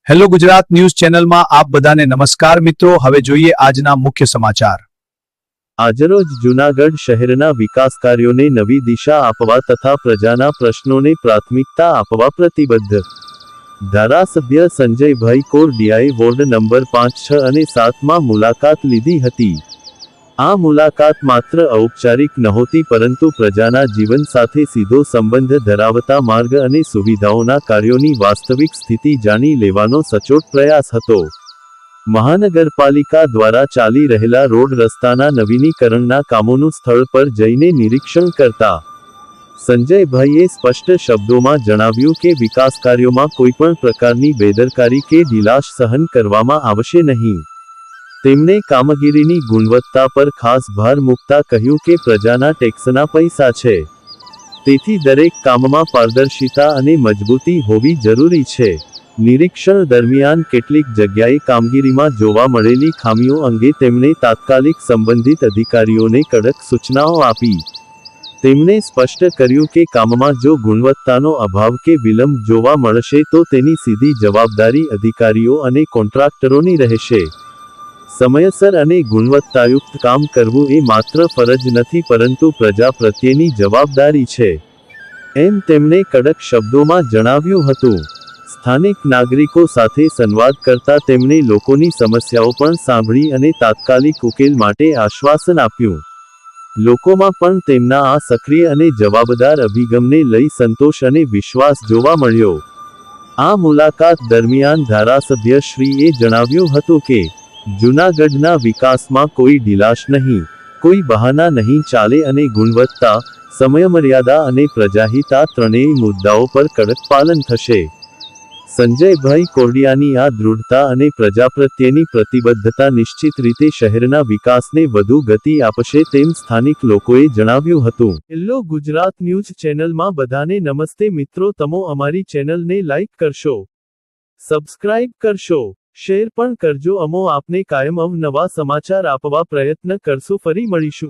Hello Gujarat news ચેનલમાં આપ બધાને નમસ્કાર મિત્રો। હવે જોઈએ આજના મુખ્ય સમાચાર। આજરોજ જૂનાગઢ શહેરના વિકાસ કાર્યોને નવી દિશા આપવા તથા પ્રજાના પ્રશ્નોને પ્રાથમિકતા આપવા પ્રતિબદ્ધ ધારાસભ્ય સંજયભાઈ કોરડિયાએ વોર્ડ નંબર 5, 6 અને 7માં મુલાકાત લીધી હતી। આ મુલાકાત માત્ર ઔપચારિક નહોતી પરંતુ પ્રજાના જીવન સાથે સીધો સંબંધ ધરાવતા માર્ગ અને સુવિધાઓના કાર્યોની વાસ્તવિક સ્થિતિ જાણી લેવાનો સચોટ પ્રયાસ હતો। મહાનગરપાલિકા દ્વારા ચાલી રહેલા રોડ રસ્તાના નવીનીકરણના કામોનું સ્થળ પર જઈને નિરીક્ષણ કરતા સંજયભાઈએ સ્પષ્ટ શબ્દોમાં જણાવ્યું કે વિકાસ કાર્યોમાં કોઈપણ પ્રકારની બેદરકારી કે ઢીલાશ સહન કરવામાં આવશે નહીં। તેમણે કામગીરીની ગુણવત્તા પર ખાસ ભાર મૂકતા કહ્યું કે પ્રજાના ટેક્સના પૈસા છે, તેથી દરેક કામમાં પારદર્શિતા અને મજબૂતી હોવી જરૂરી છે। નિરીક્ષણ દરમિયાન કેટલીક જગ્યાએ કામગીરીમાં જોવા મળેલી ખામીઓ અંગે તેમણે તાત્કાલિક સંબંધિત અધિકારીઓને કડક સૂચનાઓ આપી। તેમણે સ્પષ્ટ કર્યું કે કામમાં જો ગુણવત્તાનો અભાવ કે વિલંબ જોવા મળશે તો તેની સીધી જવાબદારી અધિકારીઓ અને કોન્ટ્રાક્ટરોની રહેશે। સમયસર અને ગુણવત્તાયુક્ત કામ કરવું એ માત્ર ફરજ નથી પરંતુ પ્રજા પ્રત્યેની જવાબદારી છે, એમ તેમણે કડક શબ્દોમાં જણાવ્યું હતું। સ્થાનિક નાગરિકો સાથે સંવાદ કરતા તેમણે લોકોની સમસ્યાઓ પણ સાંભળી અને તાત્કાલિક ઉકેલ માટે આશ્વાસન આપ્યું। લોકોમાં પણ તેમના આ સક્રિય અને જવાબદાર અભિગમને લઈ સંતોષ અને વિશ્વાસ જોવા મળ્યો। આ મુલાકાત દરમિયાન ધારાસભ્યશ્રીએ જણાવ્યું હતું કે જૂનાગઢના વિકાસમાં કોઈ ઢીલાશ નહીં, કોઈ બહાના નહીં ચાલે અને ગુણવત્તા, સમયમર્યાદા અને પ્રજાહિત આ ત્રણેય મુદ્દાઓ પર કડક પાલન થશે। સંજયભાઈ કોરડિયાની આ દૃઢતા અને પ્રજા પ્રત્યેની પ્રતિબદ્ધતા નિશ્ચિત રીતે શહેરના વિકાસને વધુ ગતિ આપશે તેમ સ્થાનિક લોકોએ જણાવ્યું હતું। હેલો ગુજરાત ન્યૂઝ ચેનલમાં બધાને નમસ્તે મિત્રો। તમો અમારી ચેનલને લાઈક કરશો, સબસ્ક્રાઇબ કરશો, શેર પણ કરજો। અમો આપને કાયમ અવનવા સમાચાર આપવા પ્રયત્ન કરશું। ફરી મળીશું।